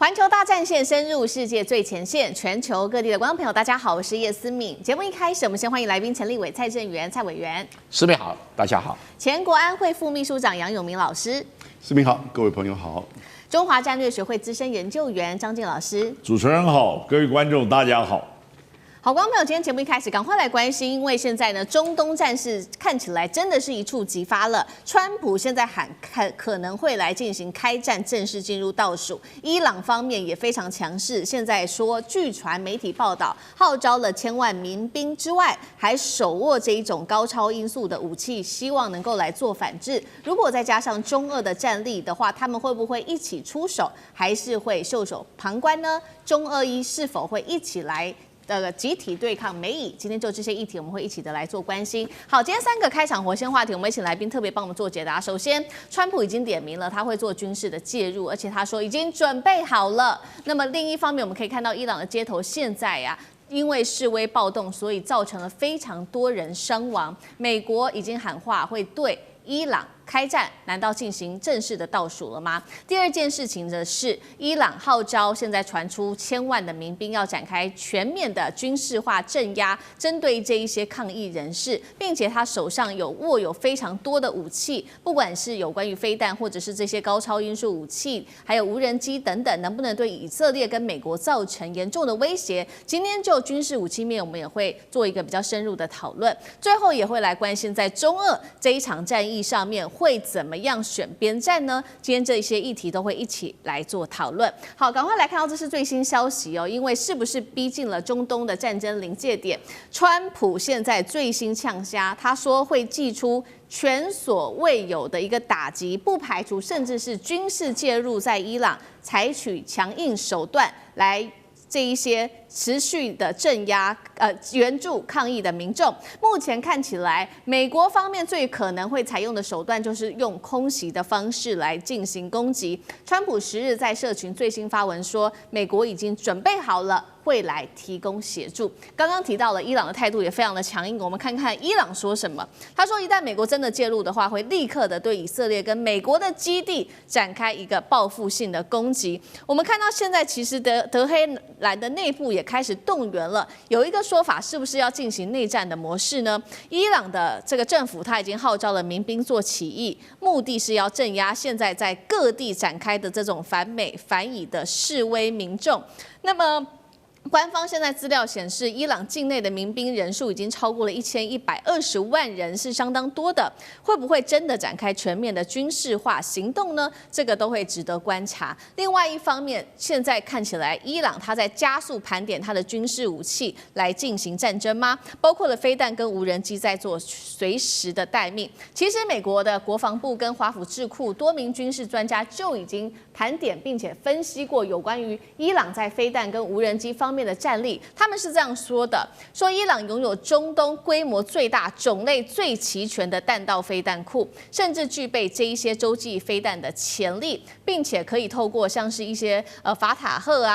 環球大戰線深入世界最前線，全球各地的觀眾朋友，大家好，我是葉思敏。節目一開始，我們先歡迎來賓陳立偉、蔡正元、蔡委員。思敏好，大家好。前國安會副秘書長楊永明老師。思敏好，各位朋友好。中華戰略學會資深研究員張進老師。主持人好，各位觀眾大家好。好，觀眾朋友，今天節目一開始，趕快來關心，因為現在呢，中東戰事看起來真的是一觸即發了。川普現在喊可能會來進行開戰，正式進入倒數。伊朗方面也非常強勢，現在說據傳媒體報道，號召了1000萬民兵之外，還手握這一種高超音速的武器，希望能夠來做反制。如果再加上中俄的戰力的話，他們會不會一起出手，還是會袖手旁觀呢？中俄伊是否會一起來集體對抗美以？今天就這些議題，我們會一起的來做關心。好，今天3個開場活鮮話題，我們請來賓特別幫我們做解答。首先，川普已經點名了，他會做軍事的介入，而且他說已經準備好了。那麼另一方面，我們可以看到伊朗的街頭現在因為示威暴動，所以造成了非常多人傷亡。美國已經喊話會對伊朗開戰，難道進行正式的倒數了嗎？第二件事情的是，伊朗號召現在傳出1000萬的民兵要展開全面的軍事化鎮壓，針對這一些抗議人士，並且他手上握有非常多的武器，不管是有關於飛彈，或者是這些高超音速武器，還有無人機等等，能不能對以色列跟美國造成嚴重的威脅？今天就軍事武器面，我們也會做一個比較深入的討論，最後也會來關心在中俄這一場戰役上面會怎麼樣選邊站呢？今天這一些議題都會一起來做討論。好，趕快來看到這是最新消息哦，因為是不是逼近了中東的戰爭臨界點？川普現在最新嗆聲，他說會祭出前所未有的一個打擊，不排除甚至是軍事介入，在伊朗採取強硬手段來這一些持續的鎮壓援助抗議的民眾。目前看起來，美國方面最可能會採用的手段就是用空襲的方式來進行攻擊。川普10日在社群最新發文說，美國已經準備好了，會來提供協助。剛剛提到了伊朗的態度也非常的強硬，我們看看伊朗說什麼。他說，一旦美國真的介入的話，會立刻的對以色列跟美國的基地展開一個報復性的攻擊。我們看到現在其實德黑蘭的內部也開始動員了，有一個說法，是不是要進行內戰的模式呢？伊朗的這個政府他已經號召了民兵做起義，目的是要鎮壓現在在各地展開的這種反美反以的示威民眾。那麼官方現在資料顯示，伊朗境內的民兵人數已經超過了1120萬人，是相當多的。會不會真的展開全面的軍事化行動呢？這個都會值得觀察。另外一方面，現在看起來伊朗它在加速盤點它的軍事武器來進行戰爭嗎？包括了飛彈跟無人機在做隨時的待命。其實美國的國防部跟華府智庫多名軍事專家就已經盤點並且分析過有關於伊朗在飛彈跟無人機方面的戰力，他們是這樣說的：說伊朗擁有中東規模最大、種類最齊全的彈道飛彈庫，甚至具備這一些洲際飛彈的潛力，並且可以透過像是一些法塔赫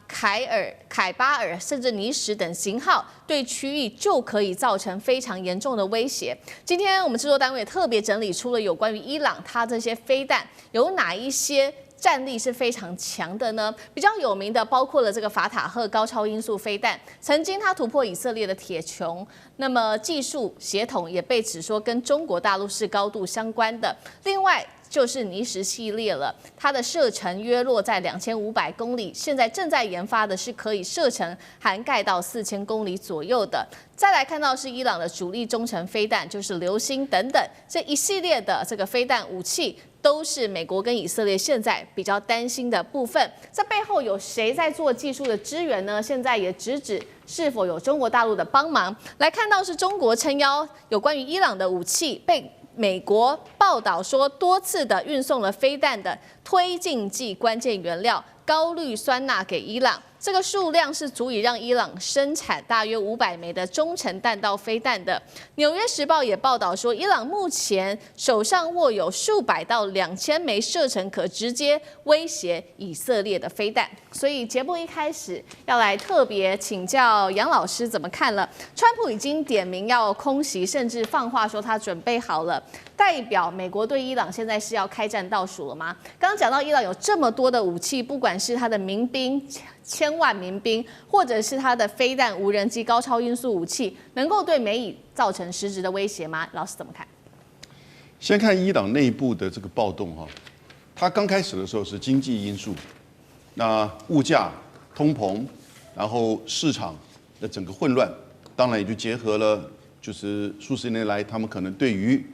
凱巴爾甚至尼什等型號，對區域就可以造成非常嚴重的威脅。今天我們製作單位也特別整理出了有關於伊朗它這些飛彈有哪一些戰力是非常強的呢？比較有名的包括了這個法塔赫高超音速飛彈，曾經它突破以色列的鐵穹，那麼技術協同也被指說跟中國大陸是高度相關的。另外就是尼什系列了，它的射程約落在2500公里，現在正在研發的是可以射程涵蓋到4000公里左右的。再來看到是伊朗的主力中程飛彈，就是流星等等這一系列的這個飛彈武器，都是美國跟以色列現在比較擔心的部分。這背後有誰在做技術的支援呢？現在也直指是否有中國大陸的幫忙。来看到是中國撐腰，有關於伊朗的武器被美國報道說多次的運送了飛彈的推進劑關鍵原料高氯酸鈉給伊朗。這個數量是足以讓伊朗生產大約500枚的中程彈道飛彈的。紐約時報也報道說，伊朗目前手上握有數百到2000枚射程可直接威脅以色列的飛彈。所以節目一開始要來特別請教楊老師怎麼看了？川普已經點名要空襲，甚至放話說他準備好了，代表美國對伊朗現在是要開戰倒數了嗎？剛剛講到伊朗有這麼多的武器，不管是他的民兵1000萬民兵，或者是他的飛彈、無人機、高超音速武器，能夠對美以造成實質的威脅嗎？老師怎麼看？先看伊朗內部的這個暴動哈，它剛開始的時候是經濟因素，那物價、通膨，然後市場的整個混亂，當然也就結合了就是數十年來他們可能對於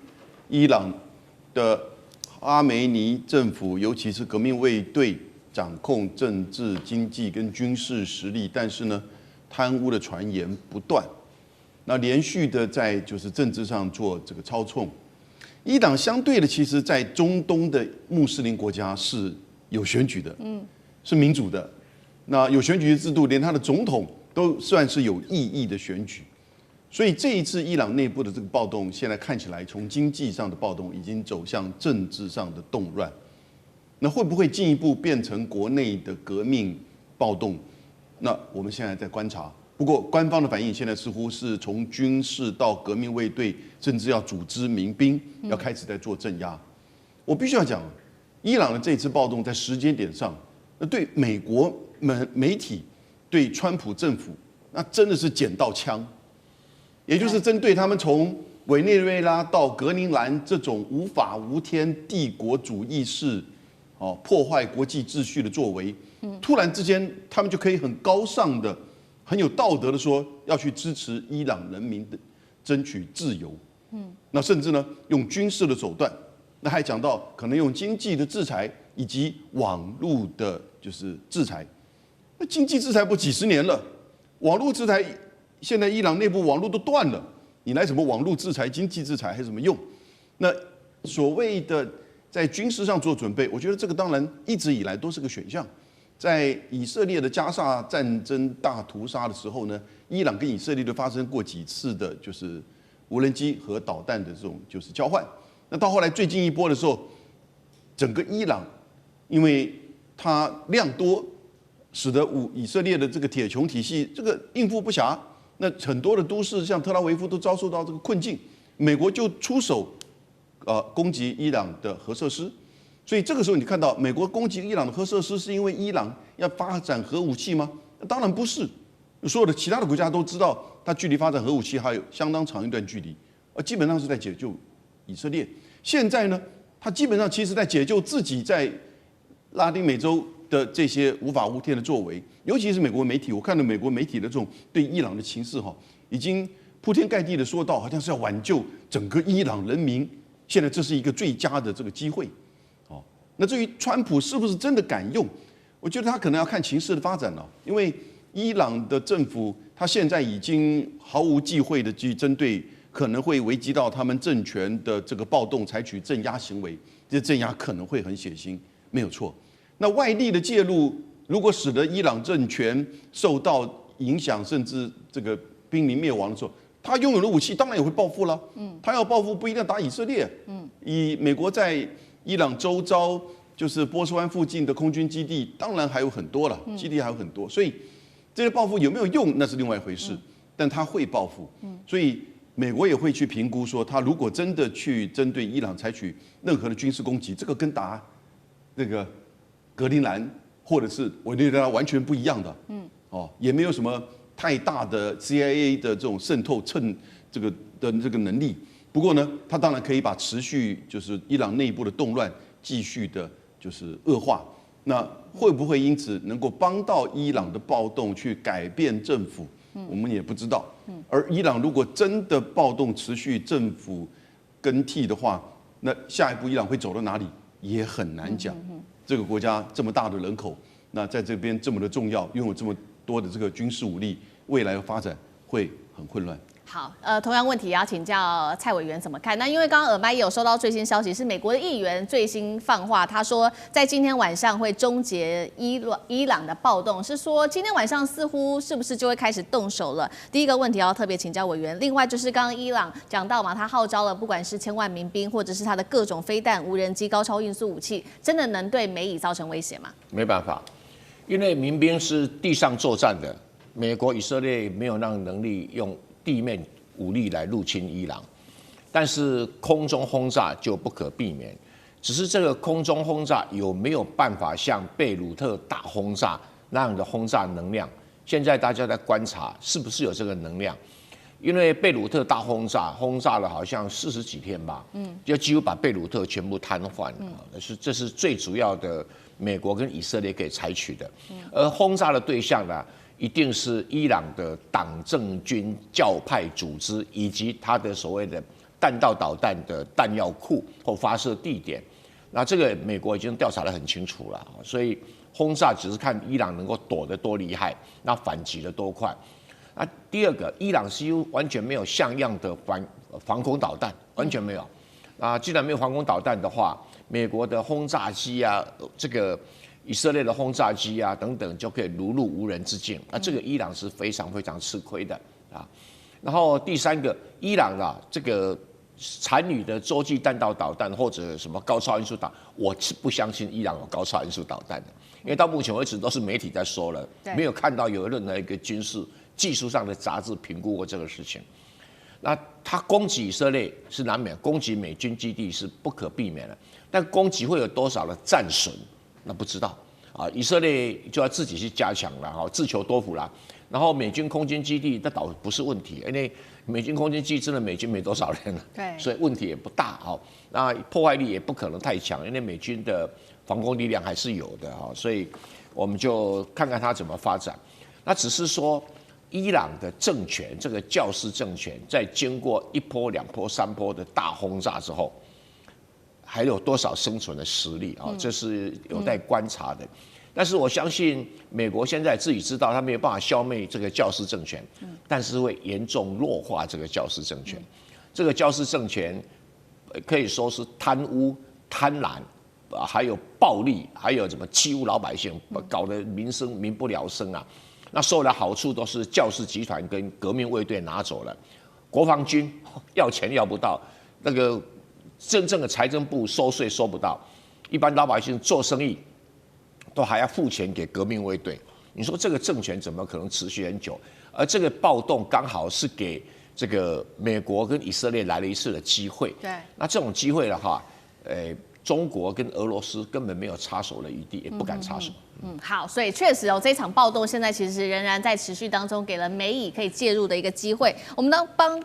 伊朗的哈梅尼政府，尤其是革命衛隊掌控政治、經濟跟軍事實力，但是呢，貪污的傳言不斷，那連續的在就是政治上做這個操縱。伊朗相對的，其實在中東的穆斯林國家是有選舉的，是民主的，那有選舉的制度，連他的總統都算是有意義的選舉。所以這一次伊朗內部的這個暴動，現在看起來從經濟上的暴動已經走向政治上的動亂。那會不會進一步變成國內的革命暴動？那我們現在在觀察。不過官方的反應現在似乎是從軍事到革命衛隊，甚至要組織民兵，要開始在做鎮壓。我必須要講，伊朗的這次暴動在時間點上，那對美國媒體、對川普政府，那真的是撿到槍。也就是針對他們從委內瑞拉到格陵蘭這種無法無天帝國主義式，破壞國際秩序的作為，突然之間他們就可以很高尚的、很有道德的說要去支持伊朗人民的爭取自由，那甚至呢用軍事的手段，那還講到可能用經濟的制裁以及網絡的就是制裁，那經濟制裁不幾十年了，網絡制裁。現在伊朗內部網絡都斷了，你來什麼網絡制裁、經濟制裁還有什麼用？那所謂的在軍事上做準備，我覺得這個當然一直以來都是個選項。在以色列的加沙戰爭大屠殺的時候呢，伊朗跟以色列都發生過幾次的就是無人機和導彈的這種就是交換。那到後來最近一波的時候，整個伊朗因為它量多，使得以色列的這個鐵穹體系這個應付不暇。那很多的都市，像特拉維夫都遭受到這個困境，美國就出手，攻擊伊朗的核設施。所以這個時候你看到美國攻擊伊朗的核設施，是因為伊朗要發展核武器嗎？當然不是。所有的其他的國家都知道，它距離發展核武器還有相當長一段距離，基本上是在解救以色列。現在呢，它基本上其實在解救自己在拉丁美洲的這些無法无天的作為，尤其是美國媒体，我看到美國媒體的這種對伊朗的情勢哈，已經鋪天蓋地的說到，好像是要挽救整個伊朗人民。現在這是一個最佳的這個機會，哦，那至於川普是不是真的敢用，我覺得他可能要看情勢的發展了，因為伊朗的政府他現在已經毫無忌諱的去針對可能會危及到他們政權的這個暴動採取鎮壓行為，這鎮壓可能會很血腥，沒有錯。那外力的介入，如果使得伊朗政權受到影響，甚至這個瀕臨滅亡的時候，他擁有的武器當然也會報復了。他要報復不一定要打以色列。以美國在伊朗周遭，就是波斯灣附近的空軍基地，當然還有很多了，基地還有很多。所以這些報復有沒有用，那是另外一回事。但他會報復。所以美國也會去評估說，他如果真的去針對伊朗採取任何的軍事攻擊，這個跟打那個格陵蘭或者是委內瑞拉完全不一樣的，也沒有什麼太大的 CIA 的这種滲透趁這個的這個能力。不過呢，他當然可以把持續就是伊朗內部的動亂繼續的就是惡化。那會不會因此能夠幫到伊朗的暴動去改變政府？我們也不知道。而伊朗如果真的暴動持續，政府更替的話，那下一步伊朗會走到哪裡也很難講。這個國家這麼大的人口，那在這邊這麼的重要，擁有這麼多的這個軍事武力，未來的發展會很混亂。好，同樣問題也要請教蔡委員怎麼看？那因為剛剛耳麥也有收到最新消息，是美國的議員最新放話，他說在今天晚上會終結伊朗的暴動，是說今天晚上似乎是不是就會開始動手了？第一個問題要特別請教委員。另外就是剛剛伊朗講到嘛，他號召了不管是1000萬民兵，或者是他的各種飛彈、無人機、高超音速武器，真的能對美以造成威脅嗎？沒辦法，因為民兵是地上作戰的，美國、以色列沒有那個能力用地面武力來入侵伊朗，但是空中轟炸就不可避免。只是這個空中轟炸有沒有辦法像貝魯特大轟炸那樣的轟炸能量？現在大家在觀察是不是有這個能量？因為貝魯特大轟炸了好像40幾天吧，就幾乎把貝魯特全部癱瘓了。這是最主要的美國跟以色列可以採取的，而轟炸的對象呢？一定是伊朗的黨政軍教派組織，以及他的所謂的彈道導彈的彈藥庫或發射地點。那這個美國已經調查得很清楚了，所以轟炸只是看伊朗能夠躲得多厲害，那反擊得多快。那第二個，伊朗幾乎完全沒有像樣的防空導彈，完全沒有。啊，既然沒有防空導彈的話，美國的轟炸機啊，這個。以色列的轟炸機啊等等就可以如入無人之境，那這個伊朗是非常非常吃虧的啊。然後第三個，伊朗啊這個殘餘的洲際彈道導彈或者什麼高超音速導彈，我是不相信伊朗有高超音速導彈的，因為到目前為止都是媒體在說了，沒有看到有任何一個軍事技術上的雜誌評估過這個事情。那他攻擊以色列是難免，攻擊美軍基地是不可避免的，但攻擊會有多少的戰損？那不知道啊，以色列就要自己去加強了哈，自求多福啦。然後美軍空軍基地那倒不是問題，因為美軍空軍基地真的美軍沒多少人了，對，所以問題也不大哈。那破壞力也不可能太強，因為美軍的防空力量還是有的哈，所以我們就看看它怎麼發展。那只是說，伊朗的政權這個教士政權，在經過1波、2波、3波的大轟炸之後，還有多少生存的實力啊？這是有待觀察的。但是我相信美國現在自己知道，他沒有辦法消滅這個教士政權，但是會嚴重弱化這個教士政權。這個教士政權可以說是貪污、貪婪，還有暴力，還有什麼欺侮老百姓，搞得民不聊生啊。那受的好處都是教士集團跟革命衛隊拿走了，國防軍要錢要不到，那個。真正的財政部收稅收不到，一般老百姓做生意都還要付錢給革命衛隊。你說這個政權怎麼可能持續很久？而這個暴動剛好是給這個美國跟以色列來了一次的機會。對，那這種機會的話，中國跟俄羅斯根本沒有插手的餘地，也不敢插手。好，所以確實哦，這場暴動現在其實仍然在持續當中，給了美以可以介入的一個機會。我們幫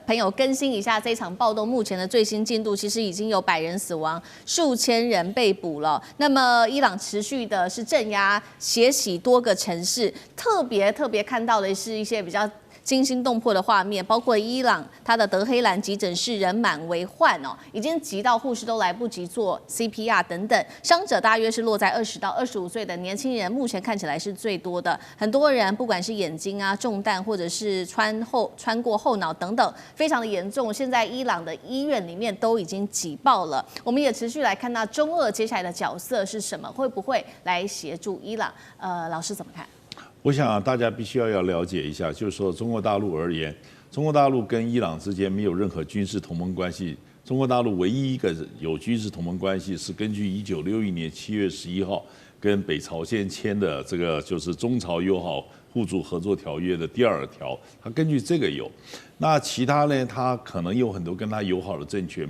朋友更新一下這場暴動目前的最新進度，其實已經有100人死亡，數千人被捕了。那麼伊朗持續的是鎮壓、血洗多個城市，特別看到的是一些比較驚心動魄的畫面，包括伊朗它的德黑蘭急診室人滿為患哦，已經急到護士都來不及做 CPR 等等，傷者大約是落在20到25歲的年輕人，目前看起來是最多的。很多人不管是眼睛啊中彈，或者是穿過後腦等等，非常的嚴重。現在伊朗的醫院裡面都已經擠爆了。我們也持續來看到中俄接下來的角色是什麼，會不會來協助伊朗？老師怎麼看？我想大家必須要了解一下，就是說中國大陸而言，中國大陸跟伊朗之間沒有任何軍事同盟關係。中國大陸唯一一個有軍事同盟關係是根據1961年7月11號跟北朝鮮簽的這個就是中朝友好互助合作條約的第2條，它根據這個有。那其他呢，它可能有很多跟它友好的政權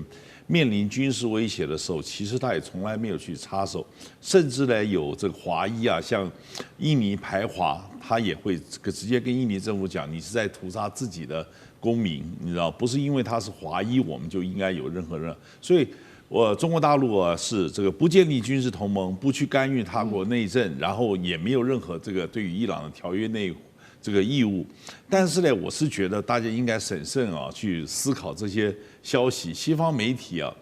面臨軍事威脅的時候，其實他也從來沒有去插手，甚至呢有這個華裔啊，像印尼排華，他也會直接跟印尼政府講，你是在屠殺自己的公民，你知道，不是因為他是華裔，我們就應該有任何人。所以，中國大陸啊是這個不建立軍事同盟，不去干預他國內政，然後也沒有任何這個對於伊朗的條約內這個義務。但是呢，我是覺得大家應該審慎啊去思考這些消息。西方媒體啊，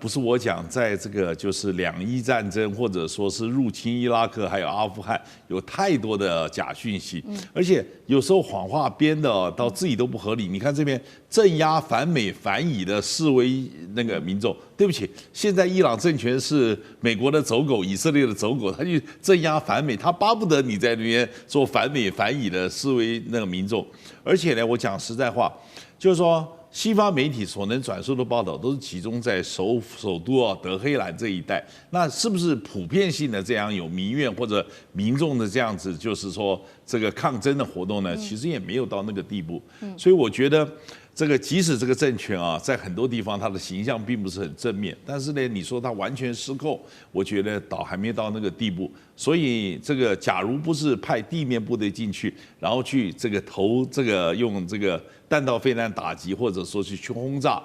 不是我講，在這個就是兩伊戰爭，或者說是入侵伊拉克還有阿富汗，有太多的假訊息，而且有時候謊話編的到自己都不合理。你看這邊鎮壓反美反以的示威那個民眾，對不起，現在伊朗政權是美國的走狗，以色列的走狗，他去鎮壓反美，他巴不得你在那邊做反美反以的示威那個民眾。而且呢，我講實在話，就是說。西方媒體所能轉述的報道都是集中在首都德黑蘭這一帶，那是不是普遍性的這樣有民怨或者民眾的這樣子，就是說這個抗爭的活動呢？其實也沒有到那個地步。所以我覺得，這個即使這個政權啊，在很多地方它的形象並不是很正面，但是呢，你說它完全失控，我覺得倒還沒到那個地步。所以这個假如不是派地面部隊進去，然後去這個投這個用這個彈道飛彈打擊，或者說去轟炸，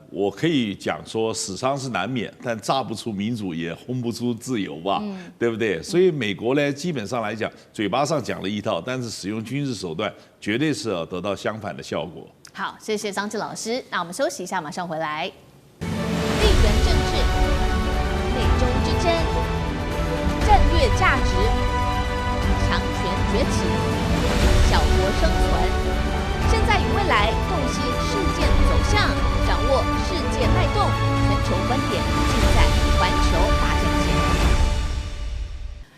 我可以講說死傷是難免，但炸不出民主也轟不出自由吧，對不對？所以美國呢，基本上來講，嘴巴上講了一套，但是使用軍事手段絕對是要得到相反的效果。好，謝謝張志老師。那我們休息一下，馬上回來。地緣政治、美中之爭、戰略價值、強權崛起、小國生存。現在與未來洞悉事件走向，掌握世界脈動，全球觀點，盡在環球大戰線。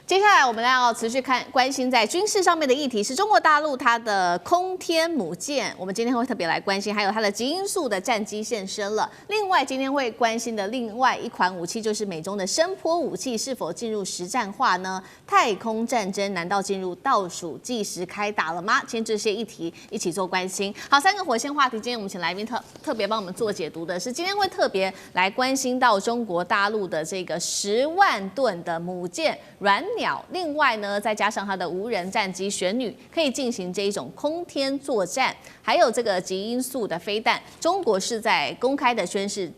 接下來我們要持續關心在軍事上面的議題，是中國大陸它的空天母艦。我們今天會特別來關心，還有它的極音速的戰機現身了。另外，今天會關心的另外一款武器，就是美中的聲波武器是否進入實戰化呢？太空戰爭難道進入倒數計時開打了嗎？今天這些議題一起做關心。好，三個火線話題，今天我們請來賓特別幫我們做解讀的是，今天會特別來關心到中國大陸的這個10萬噸的母艦軟鳥。另外呢，再加上它的無人戰機玄女，可以進行這一種空天作戰，還有這個極音速的飛彈，中國是在公開的宣示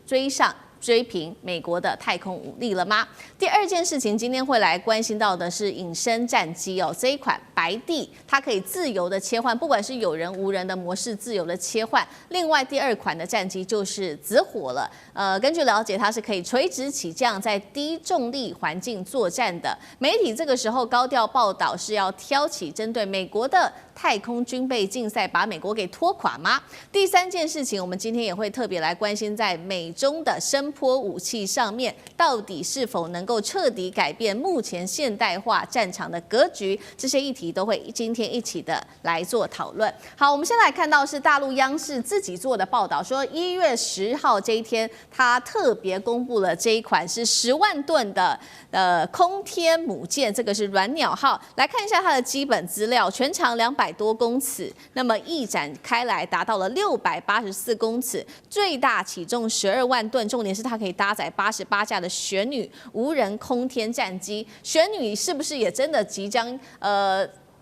追平美國的太空武力了嗎？第二件事情，今天會來關心到的是隱身戰機哦，這一款白帝，它可以自由的切換，不管是有人無人的模式，自由的切換。另外，第二款的戰機就是紫火了，根據了解，它是可以垂直起降，在低重力環境作戰的。媒體這個時候高調報道是要挑起針對美國的太空軍備競賽，把美國給拖垮嗎？第三件事情，我們今天也會特別來關心，在美中的聲波武器上面，到底是否能夠徹底改變目前現代化戰場的格局？這些議題都會今天一起的來做討論。好，我們先來看到是大陸央視自己做的報道，說1月10號這一天，他特別公布了這一款是10萬噸的空天母艦，這個是軟鳥號。來看一下它的基本資料，全長200多公尺，那麼翼展開來達到了684公尺，最大體重12萬噸，重點是它可以搭載88架的玄女無人空天戰機。玄女是不是也真的即將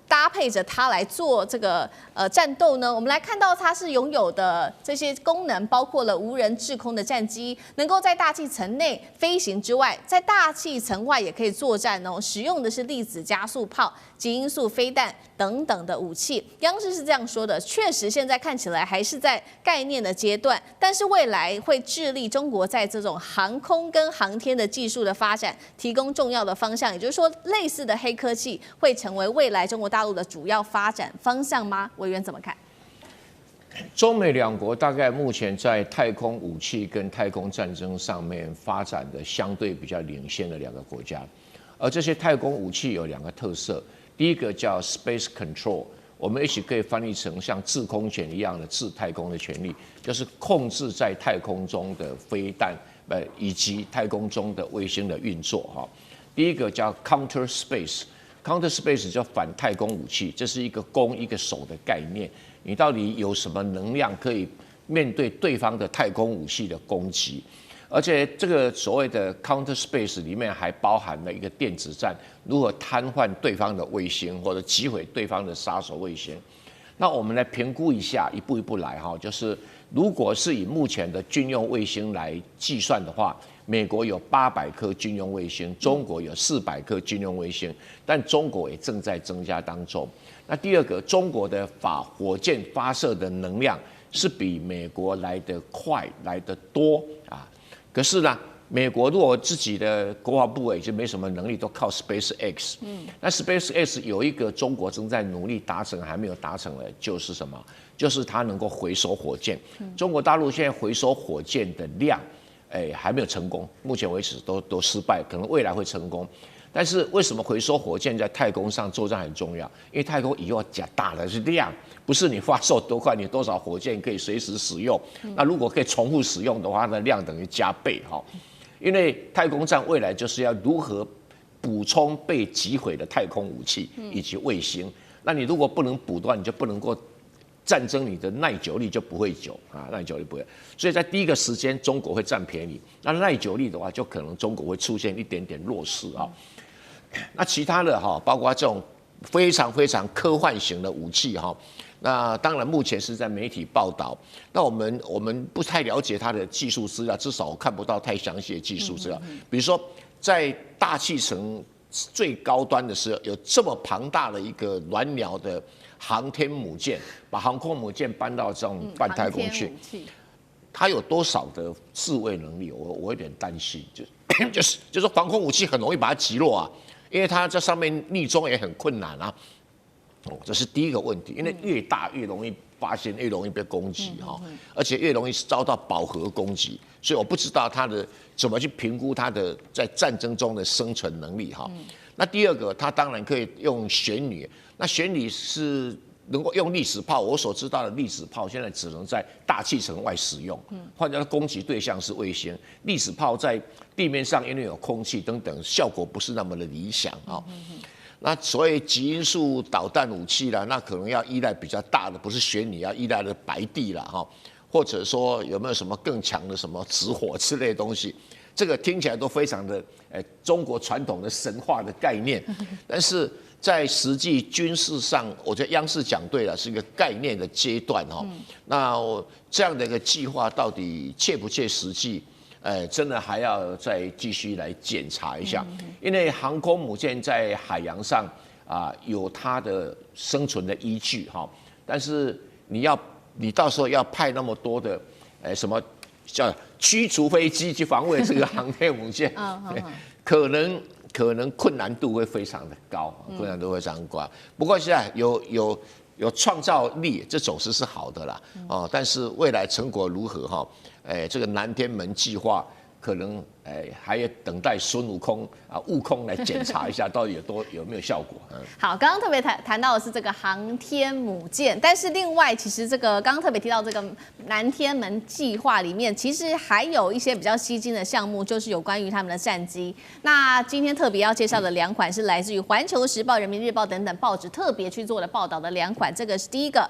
搭配着它來做這個戰鬥呢？我們來看到它是擁有的這些功能，包括了無人制空的戰機，能夠在大氣層內飛行之外，在大氣層外也可以作戰哦。使用的是粒子加速炮、極音速飛彈等等的武器。央視是這樣說的：確實現在看起來還是在概念的階段，但是未來會致力中國在這種航空跟航天的技術的發展提供重要的方向。也就是說，類似的黑科技會成為未來中國大陸的主要發展方向嗎？委員怎麼看？中美兩國大概目前在太空武器跟太空戰爭上面發展的相對比較領先的兩個國家，而這些太空武器有兩個特色，第一個叫 Space Control， 我們一起可以翻譯成像制空權一樣的制太空的權利，就是控制在太空中的飛彈，以及太空中的衛星的運作哈。第一個叫 Counter Space。Counter Space 叫反太空武器，這是一個攻一個守的概念。你到底有什麼能量可以面對對方的太空武器的攻擊？而且這個所謂的 Counter Space 裡面還包含了一個電子戰，如何癱瘓對方的衛星或者擊毀對方的殺手衛星。那我們來評估一下，一步一步來哈，就是如果是以目前的軍用衛星來計算的話，美國有800顆軍用衛星，中國有400顆軍用衛星，但中國也正在增加當中。那第二個，中國的火箭發射的能量是比美國來得快、來得多啊。可是呢，美國如果自己的國防部已經沒什麼能力，都靠 SpaceX。那 SpaceX 有一個中國正在努力達成，還沒有達成的，就是什麼？就是它能夠回收火箭。中國大陸現在回收火箭的量，還沒有成功，目前為止都失敗，可能未來會成功。但是為什麼回收火箭在太空上作戰很重要？因為太空以後加大的是量，不是你發射多快，你多少火箭可以隨時使用。那如果可以重複使用的話，那量等於加倍哈。因為太空戰未來就是要如何補充被擊毀的太空武器以及衛星。那你如果不能補斷，你就不能夠戰爭，你的耐久力就不會久啊，耐久力不會。所以在第一個時間，中國會占便宜。那耐久力的話，就可能中國會出現一點點弱勢啊。那其他的哈，包括這種非常非常科幻型的武器哈，那当然目前是在媒体報道。那我們不太了解它的技術資料，至少我看不到太詳細的技術資料。比如說，在大氣層最高端的時候，有這麼龐大的一個鸞鳥的航天母艦，把航空母艦搬到這種半太空去，它有多少的自衛能力？我有點擔心，就是防空武器很容易把它擊落啊。因為它在上面匿蹤也很困難啊，這是第一個問題。因為越大越容易發現，越容易被攻擊哈，而且越容易遭到飽和攻擊。所以我不知道它的怎麼去評估它的在戰爭中的生存能力哈。那第二個，它當然可以用旋女，那旋女是能夠用粒子炮。我所知道的粒子炮現在只能在大氣層外使用，換句话说，攻擊對象是衛星。粒子炮在地面上因為有空氣等等，效果不是那麼的理想啊。那所謂極音速導彈武器啦，那可能要依賴比較大的，不是旋女，要依賴的白帝啦哈，或者說有沒有什麼更強的什麼直火之類的東西？這個聽起來都非常的中國傳統的神話的概念，但是在實際軍事上，我覺得央視講對了，是一個概念的階段哈。那這樣的一個計劃到底切不切實際？真的還要再繼續來檢查一下，因為航空母艦在海洋上有它的生存的依據哈，但是你到時候要派那麼多的什麼叫驅逐飛機去防衛這個航天母艦，可能困難度會非常的高，困難度會非常高。不過現在有創造力，這總是好的啦，但是未來成果如何哈？這個南天門計劃可能還要等待孫悟空悟空來檢查一下，到底有沒有效果。好，剛剛特別談到的是這個航天母艦，但是另外其實這個剛剛特別提到這個南天門計劃裡面，其實還有一些比較吸睛的項目，就是有關於他們的戰機。那今天特別要介紹的兩款是來自於《環球時報》、《人民日報》等等報紙特別去做的報道的兩款，這個是第一個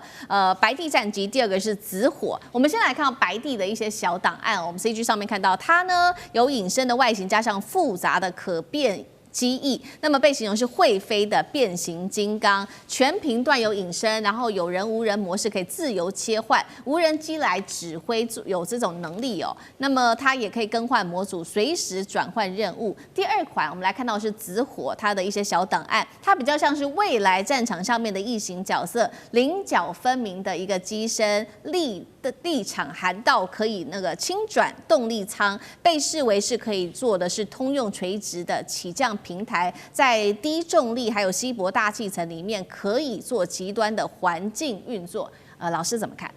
白帝戰機，第二個是紫火。我們先來看到白帝的一些小檔案，我們 CG 上面看到它呢有隱身的外形，加上複雜的可變機翼，那麼被形容是會飛的變形金剛，全頻段有隱身，然後有人無人模式可以自由切換，無人機來指揮有這種能力哦。那麼它也可以更換模組，隨時轉換任務。第二款我們來看到的是紫火，它的一些小檔案，它比較像是未來戰場上面的異形角色，稜角分明的一個機身，立場涵道，可以那個輕轉動力艙，被視為是可以做的是通用垂直的起降平台，在低重力還有稀薄大氣層裡面可以做極端的環境運作。老師怎麼看？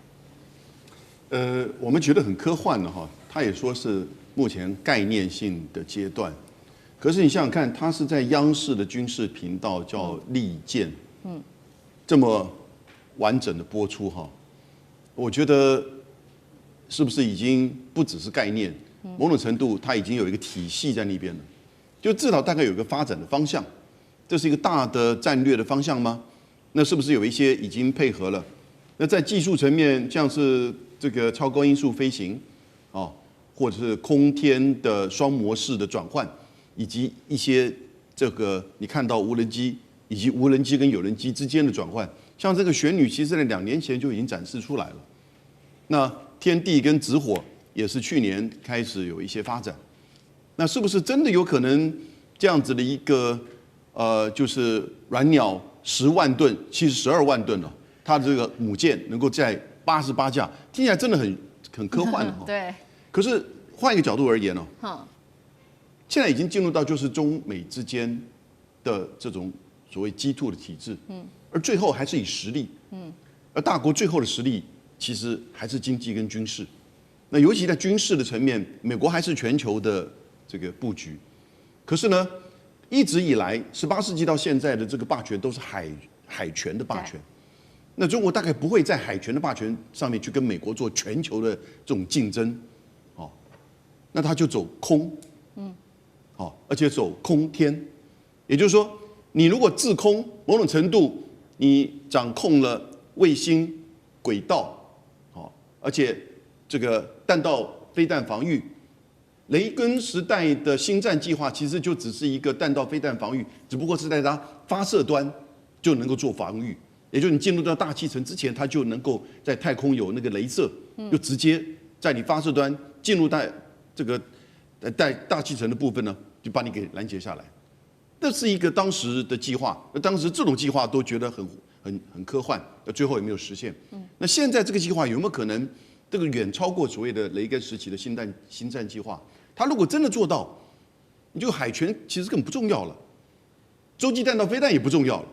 我們覺得很科幻的哈，他也說是目前概念性的階段。可是你想想看，他是在央視的軍事頻道叫利劍，這麼完整的播出哈。我覺得是不是已經不只是概念，某種程度它已經有一個體系在那邊了，就至少大概有一個發展的方向，這是一個大的戰略的方向嗎？那是不是有一些已經配合了？那在技術層面，像是這個超高音速飛行，或者是空天的雙模式的轉換，以及一些這個你看到無人機以及無人機跟有人機之間的轉換。像這個旋女，其實在2年前就已經展示出來了。那天帝跟紫火也是去年開始有一些發展。那是不是真的有可能這樣子的一個就是鸞鳥10萬噸，其實12萬噸了，它的這個母艦能夠載88架，聽起來真的很科幻的哈。對。可是換一個角度而言哦，現在已經進入到就是中美之間的這種所謂G2的體制，而最後還是以實力，而大國最後的實力其實還是經濟跟軍事。那尤其在軍事的層面，美國還是全球的這個布局。可是呢，一直以來18世紀到現在的這個霸權都是海權的霸權。那中國大概不會在海權的霸權上面去跟美国做全球的這種競爭，哦，那他就走空，而且走空天，也就是說，你如果自空，某種程度你掌控了衛星、軌道，而且這個彈道飛彈防禦，雷根時代的星戰計劃其實就只是一個彈道飛彈防禦，只不過是在它發射端就能夠做防禦，也就是你進入到大氣層之前，它就能夠在太空有那個雷射，就直接在你發射端進入到這個在大氣層的部分呢，就把你給攔截下來。這是一個當時的計劃，當時這種計劃都覺得很科幻，最後也沒有實現。那現在這個計劃有沒有可能？這個遠超過所謂的雷根時期的星戰計劃，它如果真的做到，你就海權其實根本不重要了，洲際彈道飛彈也不重要了，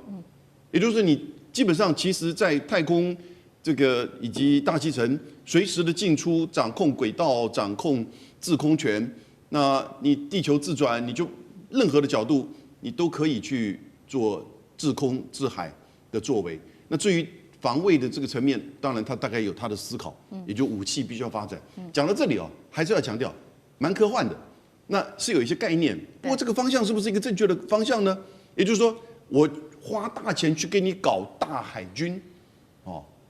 也就是你基本上其實在太空這個以及大氣層隨時的進出、掌控軌道、掌控制空權，那你地球自轉，你就任何的角度你都可以去做制空制海的作為。那至於防衛的这個層面，當然他大概有他的思考，也就武器必須要發展。講到這裡哦，還是要強調，蠻科幻的，那是有一些概念。不過這個方向是不是一個正確的方向呢？也就是說，我花大錢去給你搞大海軍，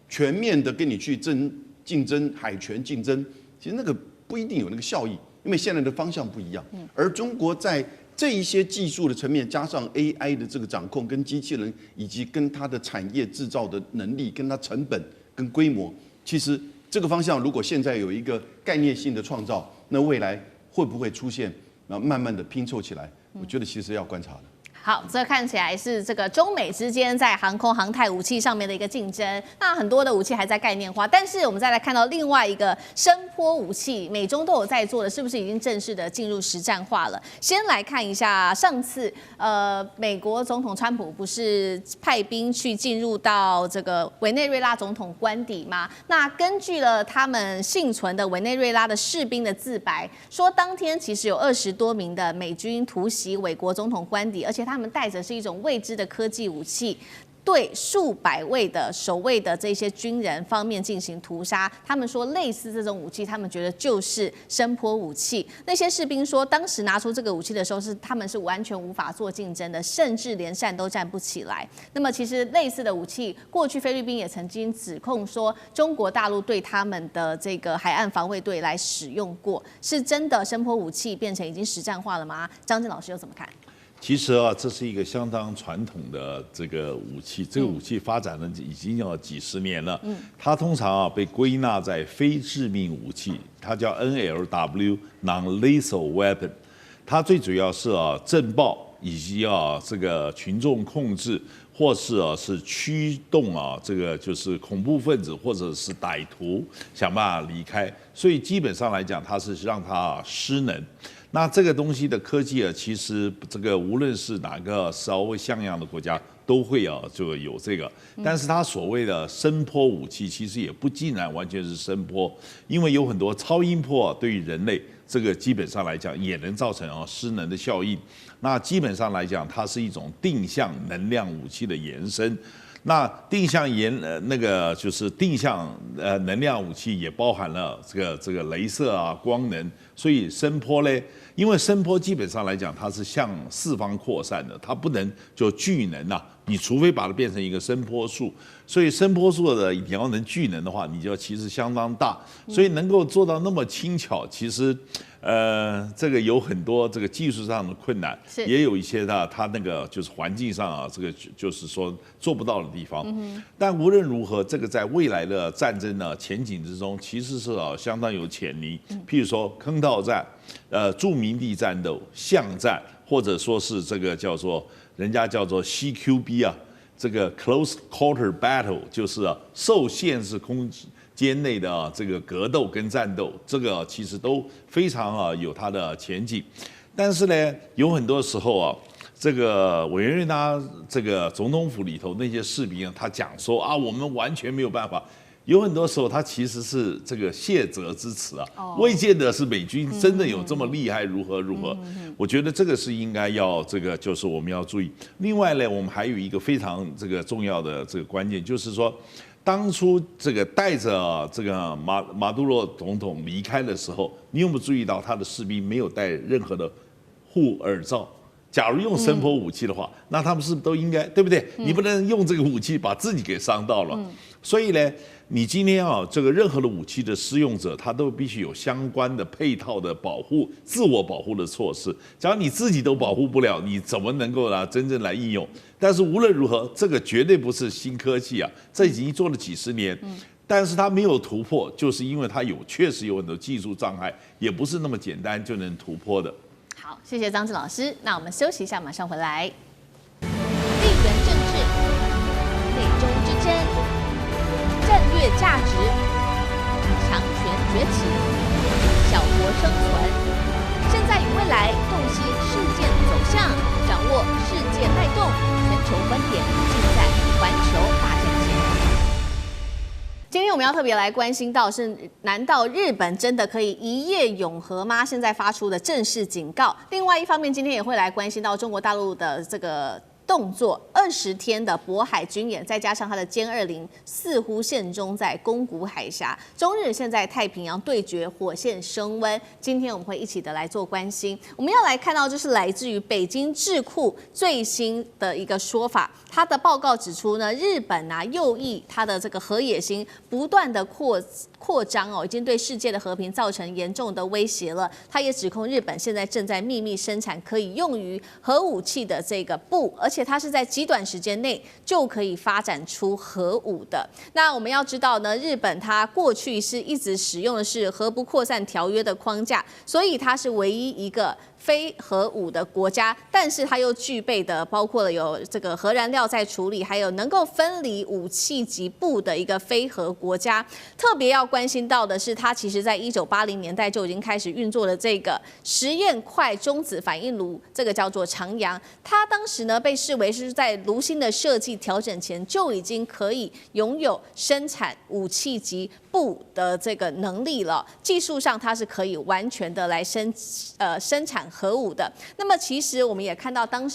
全面的跟你去競爭海權競爭，其實那個不一定有那個效益，因為現在的方向不一樣。而中國在這一些技術的層面，加上 AI 的這個掌控，跟機器人，以及跟它的產業製造的能力，跟它成本跟規模，其實這個方向如果現在有一個概念性的創造，那未來會不會出現，然後慢慢的拼湊起來？我覺得其實要觀察的。好，這看起來是這個中美之間在航空航太武器上面的一個競爭。那很多的武器還在概念化，但是我們再來看到另外一個聲波武器，美中都有在做的，是不是已經正式的進入實戰化了？先來看一下上次，美國總統川普不是派兵去進入到這個委內瑞拉總統官邸嗎？那根據了他們幸存的委內瑞拉的士兵的自白，說當天其實有20多名的美軍突襲委國總統官邸，而且他們帶着是一種未知的科技武器，對數百位的守衛的這些軍人方面進行屠殺。他們說類似這種武器，他們覺得就是聲波武器。那些士兵說，當時拿出這個武器的時候，他們是完全無法做競爭的，甚至連站都站不起來。那麼其實類似的武器，過去菲律賓也曾經指控說，中國大陸對他們的這個海岸防衛隊來使用過，是真的聲波武器變成已經實戰化了嗎？張震老師又怎麼看？其實啊，這是一個相當傳統的這個武器，這個武器發展了已經有幾十年了。它通常被歸納在非致命武器，它叫 NLW (Non-Lethal Weapon)。它最主要是震爆以及這個群眾控制，或是是驅動這個就是恐怖分子或者是歹徒想辦法離開。所以基本上來講，它是讓它失能。那這個東西的科技其實這個無論是哪個稍微像樣的國家都會就有這個，但是它所謂的聲波武器其實也不盡然完全是聲波，因為有很多超音波對於人類這個基本上來講也能造成失能的效應。那基本上來講，它是一種定向能量武器的延伸。那定向那個就是定向能量武器也包含了這個雷射光能，所以聲波嘞，因為聲波基本上來講它是向四方擴散的，它不能就聚能啊，你除非把它變成一個声波束，所以声波束的你要能聚能的話，你就其實相當大，所以能夠做到那麼輕巧，其實這個有很多這個技術上的困難，也有一些它那個就是環境上這個就是說做不到的地方。但無論如何，這個在未來的戰爭呢前景之中，其實是相當有潛力。譬如說坑道戰、駐營地戰鬥、巷戰，或者說是這個叫做人家叫做 CQB 這個 Close Quarter Battle， 就是受限制間內的這個格鬥跟戰鬥，這個其實都非常有它的前景。但是呢，有很多時候這個委員他這個總統府裡頭那些士兵他講說我們完全沒有辦法。有很多時候，他其實是這個謝責之詞未見得是美軍真的有這麼厲害，如何。我覺得這個是應該要這個，就是我們要注意。另外呢，我們還有一個非常這個重要的這個關鍵，就是說，當初這個帶着這個馬杜羅總統離開的時候，你有沒有注意到他的士兵沒有帶任何的護耳罩？假如用聲波武器的話，那他們是不是都應該，對不對？你不能用這個武器把自己給傷到了。所以呢，你今天這個任何的武器的使用者，他都必須有相關的配套的保護、自我保護的措施。假如你自己都保護不了，你怎麼能夠真正來應用？但是無論如何，這個絕對不是新科技這已經做了幾十年。但是它沒有突破，就是因為它確實有很多技術障礙，也不是那麼簡單就能突破的。好，謝謝張志老師。那我們休息一下，馬上回来。地缘政治、美中之爭、戰略價值、強權崛起、小國生存，現在與未來洞悉事件走向，掌握世界脈動，全球觀點盡在環球大戰線。今天我們要特別來關心到是，難道日本真的可以一夜永和嗎？現在發出的正式警告。另外一方面，今天也會來關心到中國大陸的這個動作，20天的渤海軍演，再加上它的歼20似乎現蹤在宮古海峽，中日現在太平洋對決，火線升溫。今天我們會一起的來做關心。我們要來看到，就是來自於北京智庫最新的一個說法，他的報告指出呢，日本右翼他的這個核野心不斷的擴張已經對世界的和平造成嚴重的威脅了。他也指控日本現在正在秘密生產可以用於核武器的這個鈽，而且它是在極短時間內就可以發展出核武的。那我們要知道呢，日本它過去是一直使用的是核不擴散條約的框架，所以它是唯一一個非核武的國家，但是它又具備的包括了有这個核燃料在處理，還有能夠分離武器及鈽的一個非核國家。特別要關心到的是，它其實在1980年代就已經開始運作的這個實驗塊中子反應爐，這個叫做長洋。它當時呢被視為是在爐芯的設計調整前就已經可以擁有生產武器及鈽的這個能力了。技術上它是可以完全的來生產核武的。那麼其實我們也看到當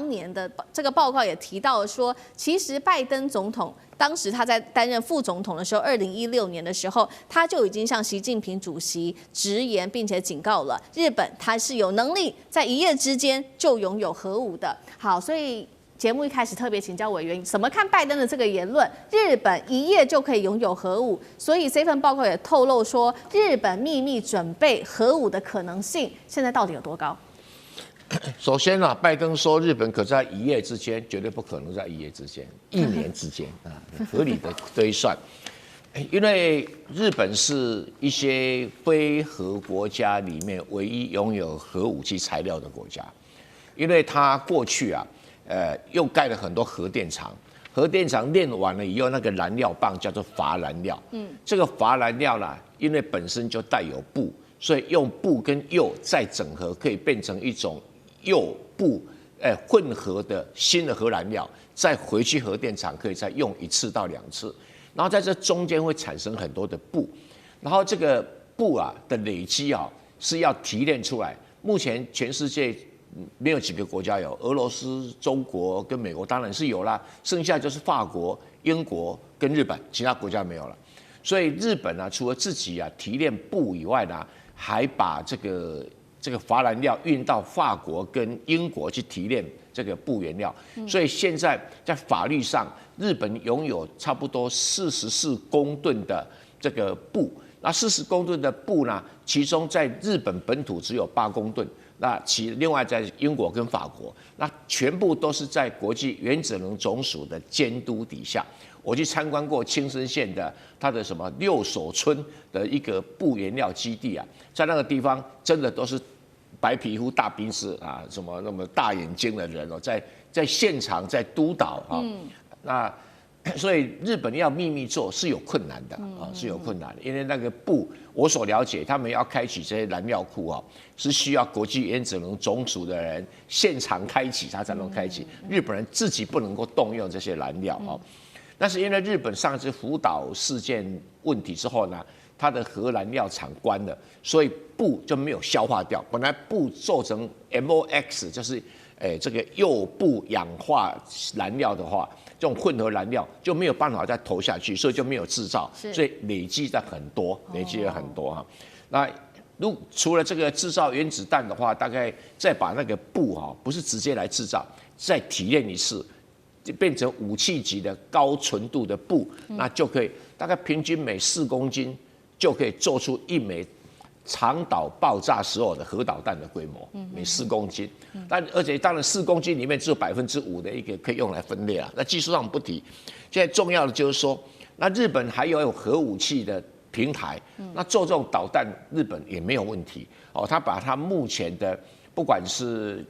年的這個報告也提到說，其實拜登總統當時他在擔任副總統的時候，2016年的時候，他就已經向習近平主席直言，並且警告了日本，他是有能力在一夜之間就擁有核武的。好，所以節目一開始特別請教委員，怎麼看拜登的這個言論？日本一夜就可以擁有核武，所以這份報告也透露說，日本秘密準備核武的可能性，現在到底有多高？首先拜登說日本可在一夜之間，絕對不可能在一夜之間，1年之間合理的推算。因為日本是一些非核國家裡面唯一擁有核武器材料的國家，因為它過去又蓋了很多核電廠，核電廠煉完了以後，那個燃料棒叫做乏燃料。這個乏燃料呢，因為本身就帶有鈽，所以用鈽跟鈾再整合，可以變成一種鈾鈽混合的新的核燃料，再回去核電廠可以再用1次到2次，然後在這中間會產生很多的鈽，然後這個鈽的累積是要提煉出來。目前全世界沒有幾個國家有，俄羅斯、中國跟美國當然是有啦，剩下就是法國、英國跟日本，其他國家沒有了。所以日本除了自己提煉鈽以外呢，還把這個乏燃料運到法國跟英國去提煉這個鈽原料，所以現在在法律上，日本擁有差不多44公噸的這個鈽。那40公噸的鈽呢，其中在日本本土只有8公噸，那另外在英國跟法國，那全部都是在国際原子能總署的監督底下。我去參觀過青森縣的它的什麼六所村的一個鈽原料基地在那個地方真的都是白皮膚大鼻子什麼那麼大眼睛的人在現場在督導那所以日本要秘密做是有困難的啊，是有困難的，因為那個布，我所了解，他們要開啟這些燃料庫啊，是需要國際原子能總署的人現場開啟，他才能開啟。日本人自己不能夠動用這些燃料啊。但是因為日本上次福島事件問題之後呢，它的核燃料廠關了，所以布就沒有消化掉。本來布做成 MOX 就是這個鈾布氧化燃料的話，這種混合燃料就沒有辦法再投下去，所以就沒有製造，所以累積的很多，累積了很多哈。那除了這個製造原子彈的話，大概再把那個布哈，不是直接來製造，再提煉一次，就變成武器級的高純度的布，那就可以大概平均每4公斤就可以做出1枚长島爆炸时候的核導彈的規模，每4公斤，但而且當然4公斤裡面只有5%的一個可以用來分裂了。那技術上不提，現在重要的就是說，那日本還有核武器的平台，那做這種導彈，日本也沒有問題哦。他把他目前的不管是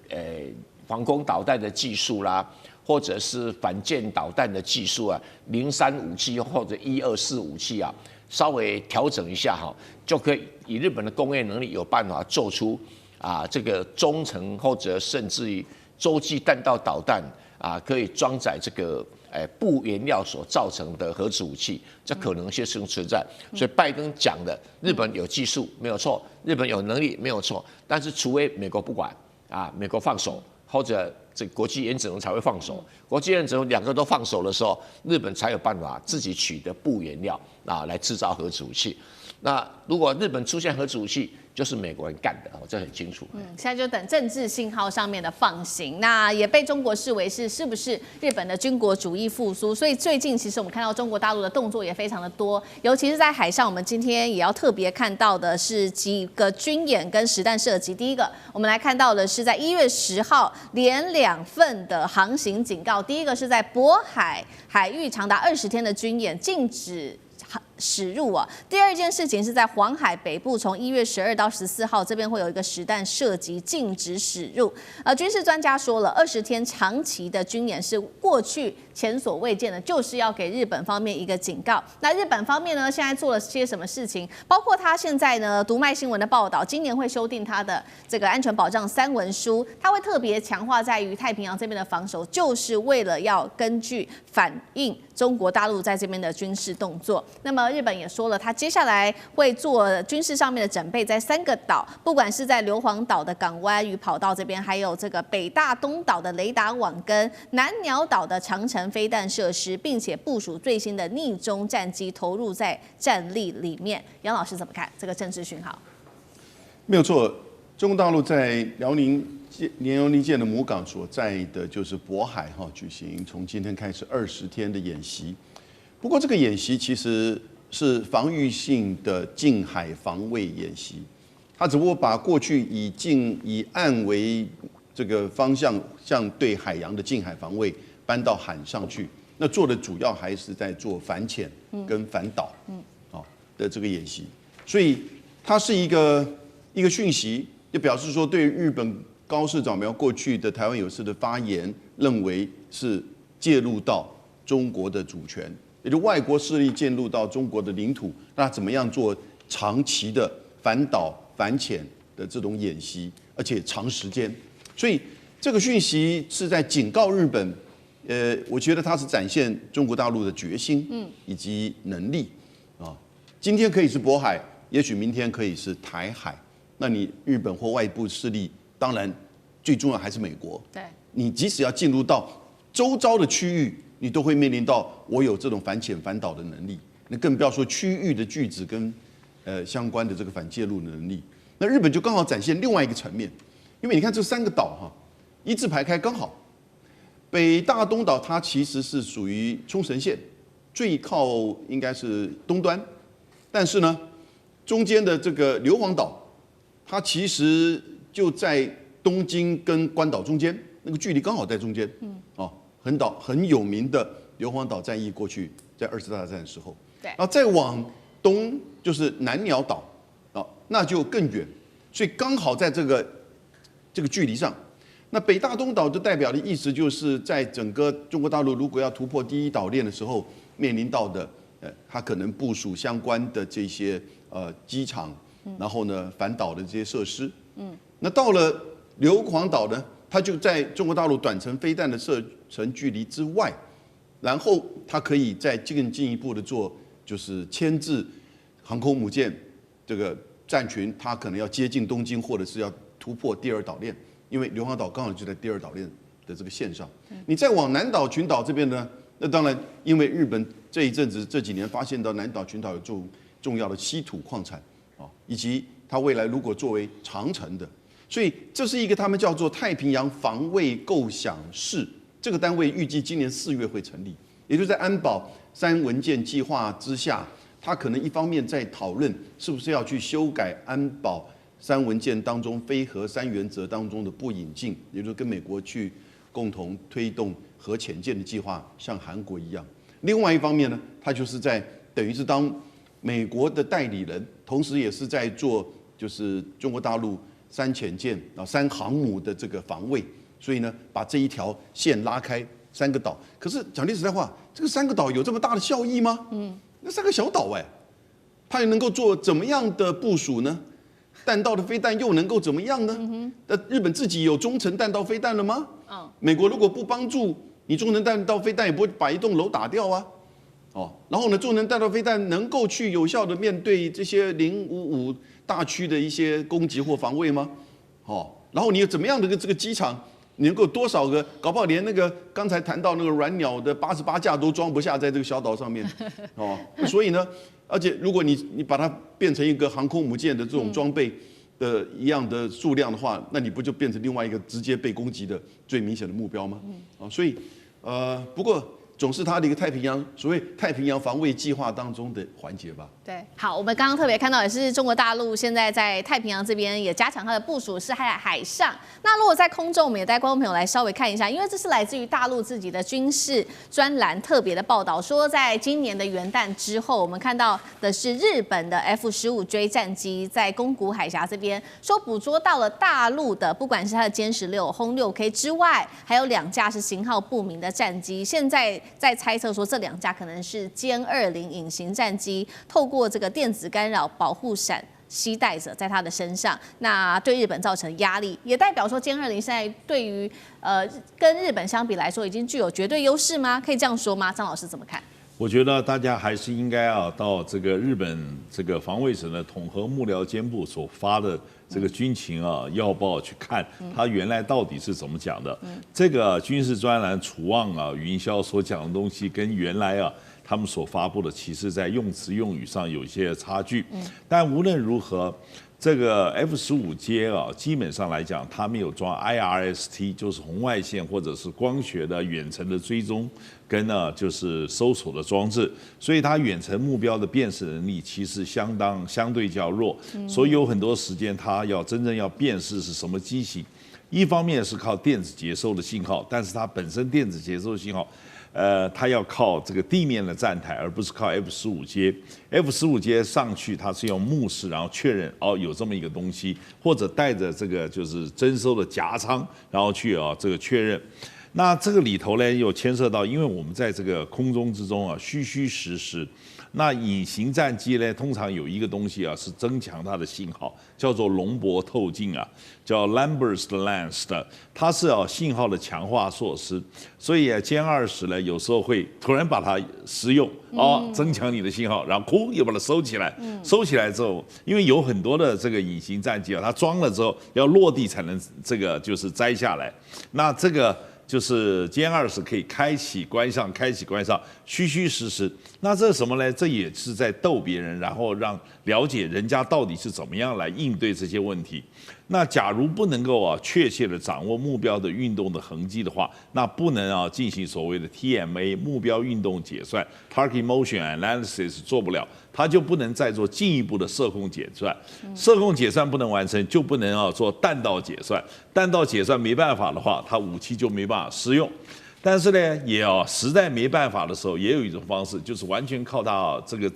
防空導彈的技術啦，或者是反艦導彈的技術啊，03武器或者124武器啊，稍微調整一下哈，就可以以日本的工業能力有辦法做出這個中程或者甚至於洲際彈道導彈可以裝載這個布原料所造成的核子武器，這可能性是存在。所以拜登講的，日本有技術沒有錯，日本有能力沒有錯，但是除非美國不管美國放手，或者這國際原子能才會放手。國際原子能兩個都放手的時候，日本才有辦法自己取得布原料來製造核子武器。那如果日本出現核子武器，就是美國人幹的，這很清楚。現在就等政治信號上面的放行，那也被中國視為是不是日本的軍國主義復甦？所以最近其實我們看到中國大陸的動作也非常的多，尤其是在海上，我們今天也要特別看到的是幾個軍演跟實彈射擊。第一個，我們來看到的是在1月10號連2份的航行警告，第一個是在渤海海域長達20天的軍演，禁止駛入啊。第二件事情是在黃海北部，從1月12到14號，這邊會有一個實彈射擊，禁止駛入。軍事專家說了，20天長期的軍演是過去前所未見的，就是要給日本方面一個警告。那日本方面呢，現在做了些什麼事情？包括他現在呢，讀賣新聞的報道，今年會修訂他的這個安全保障3文書，他會特別強化在於太平洋這邊的防守，就是為了要根據反映中國大陸在這邊的軍事動作。那麼日本也說了，他接下來會做軍事上面的準備，在3個島，不管是在硫磺島的港灣與跑道這邊，還有這個北大東島的雷達網跟南鳥島的長程飛彈設施，並且部署最新的逆中戰機投入在戰力裡面。楊老師怎麼看這個政治訊號？沒有錯，中國大陸在遼寧艦的母港所在的就是渤海舉行從今天開始20天的演習。不過這個演習其實是防禦性的近海防衛演習，它只不過把過去以岸為這個方向，像對海洋的近海防衛搬到海上去。那做的主要還是在做反潛跟反導的這個演習，所以它是一個訊息，就表示說對日本高市早苗過去的台灣有事的發言，認為是介入到中國的主權。也就外國勢力進入到中國的領土，那怎麼樣做長期的反導反潛的這種演習，而且長時間，所以這個訊息是在警告日本。我覺得它是展現中國大陸的決心，以及能力啊。今天可以是渤海，也許明天可以是台海。那你日本或外部勢力，當然最重要還是美國。對，你即使要進入到周遭的區域，你都會面臨到我有這種反潛反導的能力，那更不要說區域的拒止跟相關的這個反介入的能力。那日本就剛好展現另外一個層面，因為你看這3個島一字排開，剛好北大東島它其實是屬於沖繩縣最靠應該是東端，但是呢中間的這個硫磺島，它其實就在東京跟關島中間，那個距離剛好在中間，很有名的硫磺島戰役，過去在2次大戰的時候，然後再往東就是南鳥島，那就更遠，所以剛好在這個距離上，那北大東島就代表的意思就是在整個中國大陸如果要突破第一島鏈的時候，面臨到的它可能部署相關的這些機場，然後呢反導的這些設施。那到了硫磺島呢，它就在中國大陸短程飛彈的射程距離之外，然後它可以再更進一步的做，就是牽制航空母艦這個戰群，它可能要接近東京，或者是要突破第二島鏈，因為硫磺島剛好就在第二島鏈的這個線上。你再往南島群島這邊呢，那當然因為日本這一陣子這幾年發現到南島群島有重要的稀土礦產啊，以及它未來如果作為長程的，所以這是一個他們叫做太平洋防衛構想室，這個單位預計今年4月會成立，也就是在安保3文件計劃之下，它可能一方面在討論是不是要去修改安保3文件當中非核3原則當中的不引進，也就是跟美國去共同推動核潛艦的計劃，像韓國一樣。另外一方面呢，它就是在等於是當美國的代理人，同時也是在做就是中國大陸3潛艦啊3航母的這個防衛，所以呢，把這一條線拉開3個島。可是講句實在話，這個3個島有這麼大的效益嗎？那3個小島它也能夠做怎麼樣的部署呢？彈道的飛彈又能夠怎麼樣呢？那日本自己有中程彈道飛彈了嗎？美國如果不幫助你，中程彈道飛彈也不會把一棟樓打掉啊。然後呢，中程彈道飛彈能夠去有效的面對這些055大區的一些攻擊或防衛嗎？然後你有怎麼樣的這個機場，你能夠多少個？搞不好連那個剛才談到那個軟鳥的88架都裝不下在這個小島上面，所以呢，而且如果你把它變成一個航空母艦的這種裝備的一樣的數量的話，那你不就變成另外一個直接被攻擊的最明顯的目標嗎？所以不過總是它的一個太平洋所謂太平洋防衛計劃當中的環節吧。对，好，我們剛剛特別看到也是中國大陸現在在太平洋這邊也加強它的部署，是在海上。那如果在空中，我們也帶觀眾朋友來稍微看一下，因為這是來自於大陸自己的軍事專欄特別的報道，說在今年的元旦之後，我們看到的是日本的 F-15J 戰機在宮古海峽這邊說捕捉到了大陸的，不管是它的殲16、轟6K 之外，還有2架是型號不明的戰機，現在在猜測說這2架可能是殲20隱形戰機，透過這個電子干擾保護傘攜帶着在他的身上，那對日本造成壓力，也代表說殲20現在對於跟日本相比來說，已經具有絕對優勢嗎？可以這樣說嗎？張老師怎麼看？我覺得大家還是應該到這個日本這個防衛省的統合幕僚監部所發的這個軍情要報去看，他原來到底是怎麼講的。這個軍事專欄楚望雲霄所講的東西跟原來他們所發布的，其實在用詞用語上有一些差距。但無論如何，這個 F-15J 基本上來講，它沒有裝 IRST， 就是紅外線或者是光學的遠程的追蹤跟就是搜索的裝置，所以它遠程目標的辨識能力其實相對較弱，所以有很多時間它要真正要辨識是什麼機型，一方面是靠電子接收的信號，但是它本身電子接收的信号。它要靠这個地面的站台，而不是靠 F-15J。F-15J 上去，它是用目視，然後確認有這麼一個東西，或者帶着這個就是偵收的夾艙，然後去這個確認。那這個裡頭呢，又牽涉到，因為我們在這個空中之中虛實時。那隱形戰機呢，通常有一個東西是增強它的信號，叫做龍柏透鏡叫 Lambert's Lens 的，它是信號的強化措施。所以殲20呢，有時候會突然把它施用增強你的信號，然後哭又把它收起來。收起來之後，因為有很多的這個隱形戰機它裝了之後要落地才能這個就是摘下來。那這個。就是殲20可以開啟關上，開啟關上，虛實。那這是什麼呢？這也是在逗別人，然後讓了解人家到底是怎麼樣來應對這些問題。那假如不能夠確切的掌握目標的運動的痕跡的話，那不能進行所謂的 TMA 目標運動解算 （Target Motion Analysis） 做不了，它就不能再做進一步的射控解算。射控解算不能完成，就不能做彈道解算。彈道解算沒辦法的話，它武器就沒辦法施用。但是呢，也實在沒辦法的時候，也有一種方式，就是完全靠它這個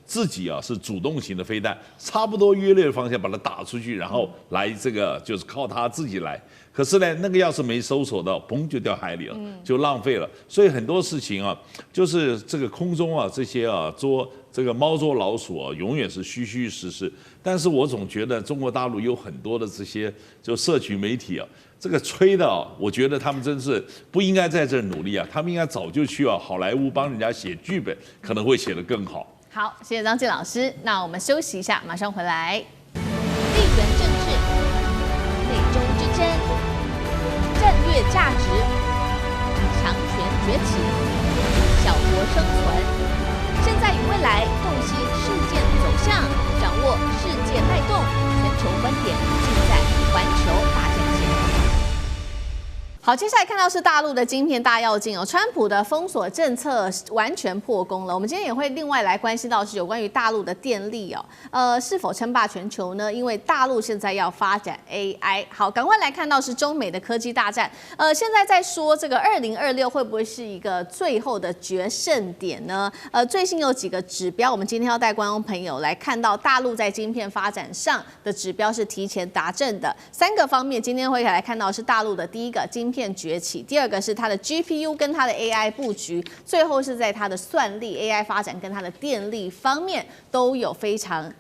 自己是主動型的飛彈，差不多約略的方向把它打出去，然後來這個就是靠它自己來。可是呢，那個要是沒搜索到，砰就掉海裡了，就浪費了。所以很多事情啊，就是這個空中啊，這些啊這個貓捉老鼠啊，永遠是虛虛實實。但是我總覺得中國大陸有很多的這些就社群媒體啊，這個吹的啊，我覺得他們真是不應該在這兒努力啊，他們應該早就去好萊塢幫人家寫劇本，可能會寫得更好。好，謝謝張晉老師。那我們休息一下，馬上回來。地緣政治、內中之爭、戰略價值、強權崛起、小國生存，現在與未來洞悉事件走向，掌握世界脈動，全球觀點盡在環球大戰線。好，接下來看到是大陸的晶片大躍進哦，川普的封鎖政策完全破功了。我們今天也會另外來關心到是有關於大陸的電力哦，是否稱霸全球呢？因為大陸現在要發展 AI。好，趕快來看到是中美的科技大戰。現在在說這個2026會不會是一個最後的決勝點呢？最新有幾個指標，我們今天要帶觀眾朋友來看到大陸在晶片發展上的指標是提前達陣的3個方面。今天會來看到是大陸的第一個晶片崛起，第二個是它的 GPU 跟它的 AI 布局，最後是在它的算力 AI 發展跟它的電力方面都有非常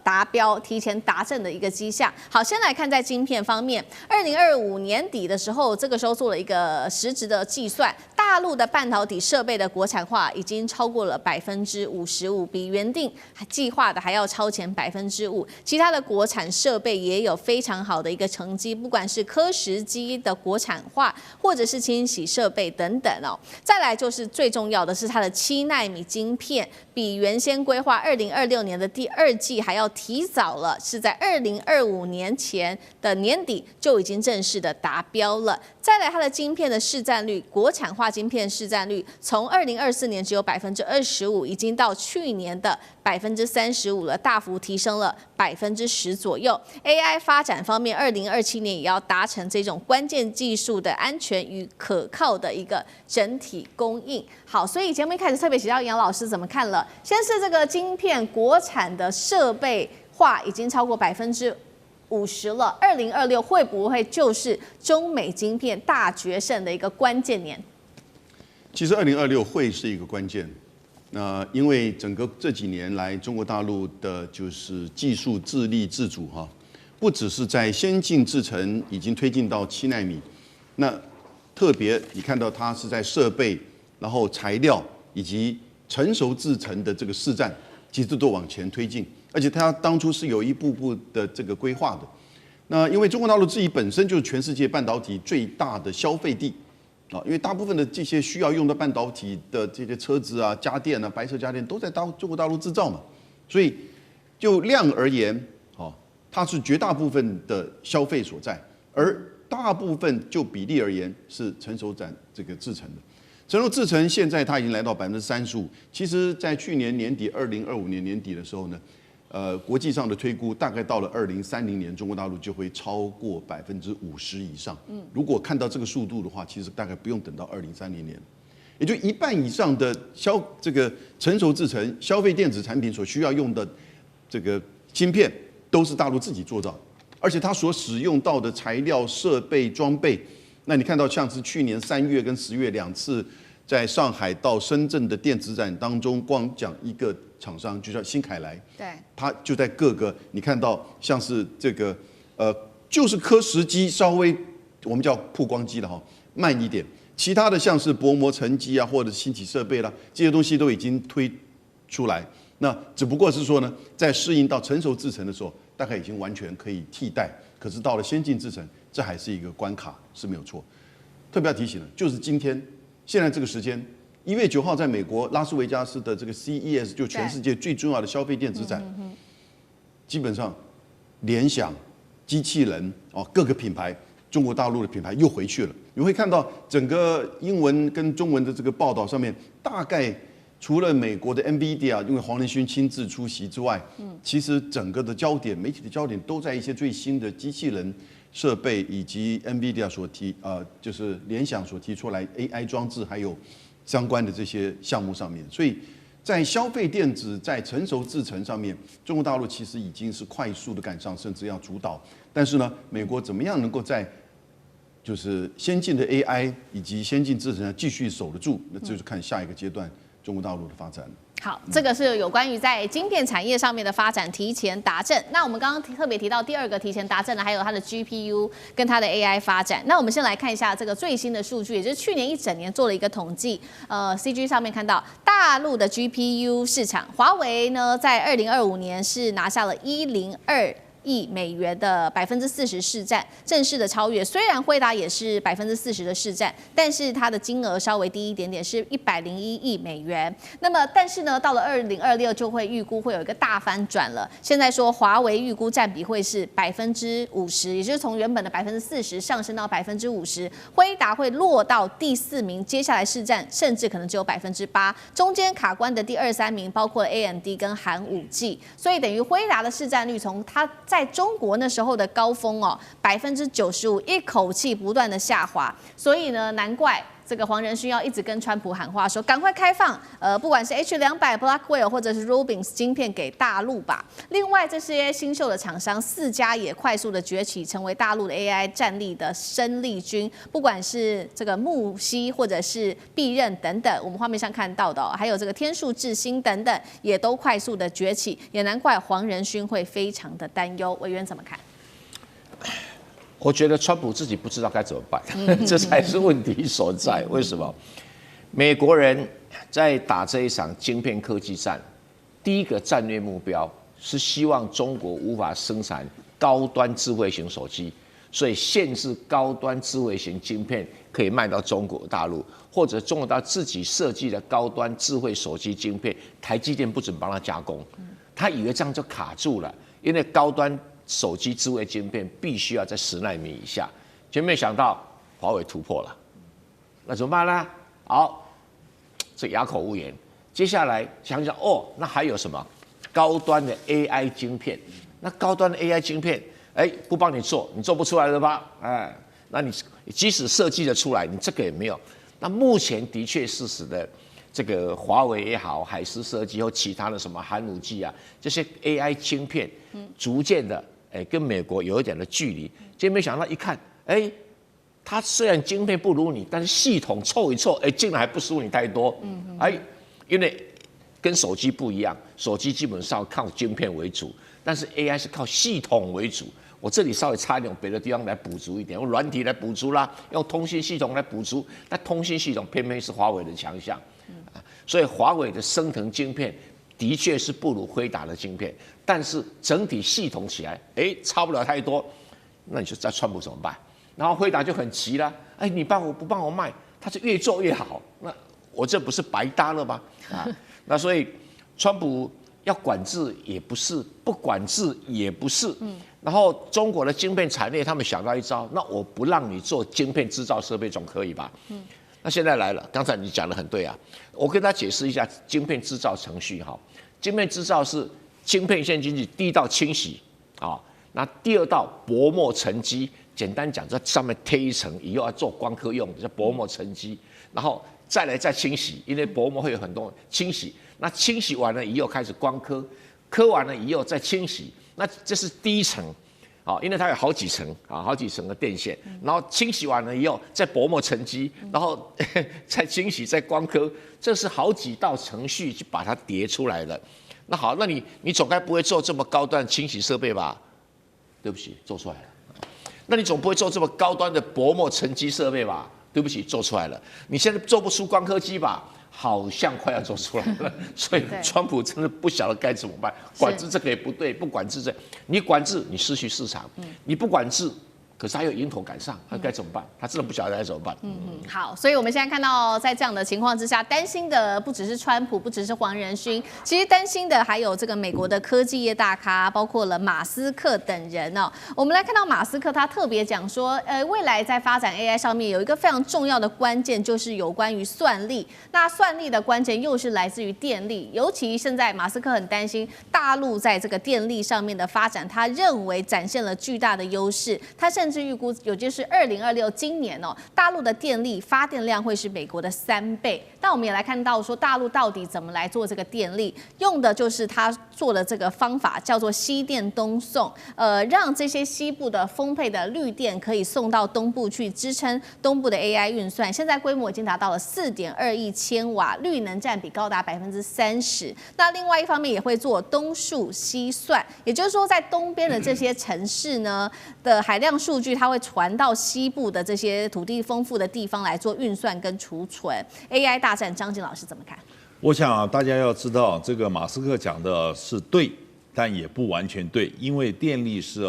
達標、提前達陣的一個跡象。好，先來看在晶片方面，2025年底的時候，這個時候做了一個實質的計算，大陸的半導體設備的國產化已經超過了55%，比原定計劃的還要超前5%。其他的國產設備也有非常好的一個成績，不管是刻時機的國產化，或者是清洗設備等等哦。再來就是最重要的是它的7奈米晶片，比原先規劃2026年的第2季還要提早了，是在2025年前的年底就已經正式的達標了。再來，它的晶片的市占率，國產化晶片市占率從2024年只有25%，已經到去年的35%了，大幅提升了10%左右。AI 發展方面，2027年也要達成這種關鍵技術的安全與可靠的一個整體供應。好，所以節目一開始特別請教楊老師怎麼看了？先是這個晶片國產的設備化已經超過50%了，2026會不會就是中美晶片大決勝的一個關鍵年？其實2026會是一個關鍵。那因為整個這幾年來，中國大陸的就是技術自立自主哈，不只是在先進製程已經推進到7奈米，那特別你看到它是在設備、然後材料以及成熟製程的這個市占，其實都往前推進。而且它當初是有一步步的這個規劃的。那因為中國大陸自己本身就是全世界半導體最大的消費地啊，因為大部分的這些需要用到半導體的這些車子啊、家電啊、白色家電都在中國大陸製造嘛，所以就量而言，它是絕大部分的消費所在，而大部分就比例而言是成熟這個製程的。成熟製程現在它已經來到35%，其實在去年年底2025年年底的時候呢，國際上的推估大概到了2030年，中國大陸就會超過50%以上。如果看到這個速度的話，其實大概不用等到2030年，也就1半以上的這個成熟製程、消費電子產品所需要用的這個晶片，都是大陸自己做到，而且它所使用到的材料、設備、裝備，那你看到像是去年3月跟10月2次在上海到深圳的電子展當中，光講一個廠商就叫新凱來，對，它就在各個你看到像是這個就是刻時機稍微我們叫曝光機了哈，慢一點，其他的像是薄膜沉積啊或者清洗設備啦，這些東西都已經推出來，那只不過是說呢，在適應到成熟製程的時候，大概已經完全可以替代，可是到了先進製程，這還是一個關卡是沒有錯。特別要提醒的就是今天現在這個時間，1月9號在美國拉斯維加斯的這個 CES 就全世界最重要的消費電子展，基本上聯想、機器人各個品牌，中國大陸的品牌又回去了。你會看到整個英文跟中文的這個報道上面，大概除了美國的 NVIDIA 因為黃仁勳親自出席之外，其實整個的焦點、媒體的焦點都在一些最新的機器人設備以及 NVIDIA 所就是聯想所提出來 AI 裝置還有相關的這些項目上面，所以在消費電子在成熟製程上面，中國大陸其實已經是快速的趕上，甚至要主導。但是呢，美國怎麼樣能夠在就是先進的 AI 以及先進製程繼續守得住，那就是看下一個階段中國大陸的發展。好，這個是有關於在晶片產業上面的發展提前達陣。那我們剛剛特別提到第二個提前達陣的，還有它的 GPU 跟它的 AI 發展。那我們先來看一下這個最新的數據，也就是去年一整年做了一個統計。CG 上面看到大陸的 GPU 市場，華為呢在2025年是拿下了102億美元的40%市占，正式的超越。虽然輝達也是40%的市占，但是它的金額稍微低一點點，是101億美元。那麼，但是呢，到了2026就會預估會有一個大翻轉了。現在說華為預估占比會是50%，也就是從原本的40%上升到50%。輝達會落到第4名，接下來市占甚至可能只有8%。中間卡關的第2、3名包括了 AMD 跟韓武紀，所以等於輝達的市占率從它在中國那時候的高峰95%，一口氣不斷的下滑，所以呢，難怪這個黃仁勳要一直跟川普喊話說，趕快開放不管是 H200、Blackwell 或者是 Rubin 晶片給大陸吧。另外這些新秀的廠商4家也快速的崛起，成為大陸的 AI 戰力的生力軍，不管是這個木犀或者是必任等等，我們畫面上看到的還有這個天數智新等等，也都快速的崛起，也難怪黃仁勳會非常的擔憂。委員怎麼看？我覺得川普自己不知道該怎麼辦，這才是問題所在。為什麼？美國人在打這一場晶片科技戰，第一個戰略目標是希望中國無法生產高端智慧型手機，所以限制高端智慧型晶片可以賣到中國大陸，或者中國大陸自己設計的高端智慧手機晶片，台積電不准幫他加工。他以為這樣就卡住了，因為高端手機智慧晶片必須要在10奈米以下，結果沒想到華為突破了，那怎麼辦呢？好，這啞口無言。接下來想想那還有什麼高端的 AI 晶片？那高端的 AI 晶片，不幫你做，你做不出來了吧？那你即使設計的出來，你這個也沒有。那目前的確事實的。這個華為也好，海思設計或其他的什麼韓武紀啊，這些 AI 晶片，逐漸的跟美國有一點的距離。結果沒想到一看，它雖然晶片不如你，但是系統湊一湊，竟然還不輸你太多。因為跟手機不一樣，手機基本上靠晶片為主，但是 AI 是靠系統為主。我這裡稍微插一點別的地方來補足一點，用軟體來補足啦，用通信系統來補足。那通信系統偏偏是華為的強項。所以華為的昇騰晶片的確是不如輝達的晶片，但是整體系統起來，差不了太多。那你說在川普怎麼辦？然後輝達就很急了，你幫我不幫我賣，他是越做越好，那我這不是白搭了嗎？那所以川普要管制也不是，不管制也不是。然後中國的晶片產業，他們想到一招，那我不讓你做晶片製造設備總可以吧？那現在來了，剛才你講得很對啊，我跟他解釋一下晶片製造程序哈。晶片製造是晶片線進去，第一道清洗啊，那第二道薄膜沉積，簡單講在上面貼一層，以後要做光刻用的叫薄膜沉積，然後再來再清洗，因為薄膜會有很多清洗，那清洗完了以後開始光刻，刻完了以後再清洗，那這是第一層。因為它有好幾層好幾層的電線，然後清洗完了以後再薄膜沉積，然後再清洗再光刻，這是好幾道程序去把它疊出來的。那好，那你總該不會做這麼高端清洗設備吧？對不起，做出來了。那你總不會做這麼高端的薄膜沉積設備吧？對不起，做出來了。你現在做不出光刻機吧？好像快要做出来了，所以川普真的不曉得該怎麼辦。管制這個也不對，不管制這個，你管制你失去市場，你不管制，可是他又迎頭趕上，他該怎麼辦？他真的不曉得該怎麼辦。好，所以我們現在看到，在這樣的情況之下，擔心的不只是川普，不只是黃仁勳，其實擔心的還有這個美國的科技業大咖，包括了馬斯克等人哦。我們來看到馬斯克，他特別講說，未來在發展 AI 上面有一個非常重要的關鍵，就是有關於算力。那算力的關鍵又是來自於電力，尤其現在馬斯克很擔心大陸在這個電力上面的發展，他認為展現了巨大的優勢，他甚至至預估有就是2026今年哦，大陸的電力發電量會是美國的3倍。但我們也來看到說，大陸到底怎麼來做這個電力，用的就是他做的這個方法叫做西電東送，讓這些西部的豐沛的綠電可以送到東部去支撐東部的 AI 運算。現在規模已經達到了4.2億千瓦，綠能占比高達30%。那另外一方面也會做東數西算，也就是說在東邊的這些城市呢的海量數據，它會傳到西部的這些土地豐富的地方來做運算跟儲存。AI 大戰，張景老師怎麼看？我想啊，大家要知道，這個馬斯克講的是對，但也不完全对，因為電力是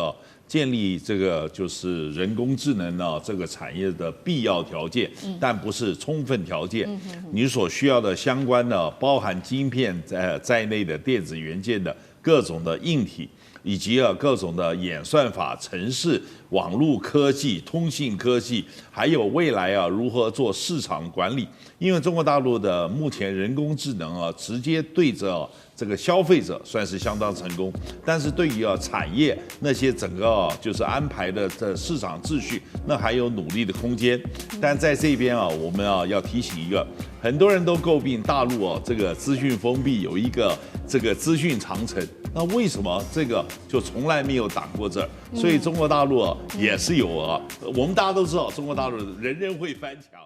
建立這個就是人工智能這個產業的必要條件，但不是充分條件。你所需要的相關的包含晶片在內的電子元件的各種的硬體，以及各種的演算法、程式、網絡科技、通信科技，還有未來如何做市场管理。因為中國大陸的目前人工智能直接對着這個消費者算是相當成功，但是對於產業那些整個就是安排的市場秩序，那還有努力的空間。但在這邊我們要提醒一個，很多人都詬病大陸這個資訊封閉，有一個這個資訊長城，那為什麼這個就從來沒有擋過這兒？所以中國大陸也是有我們大家都知道，中國大陸人人會翻牆。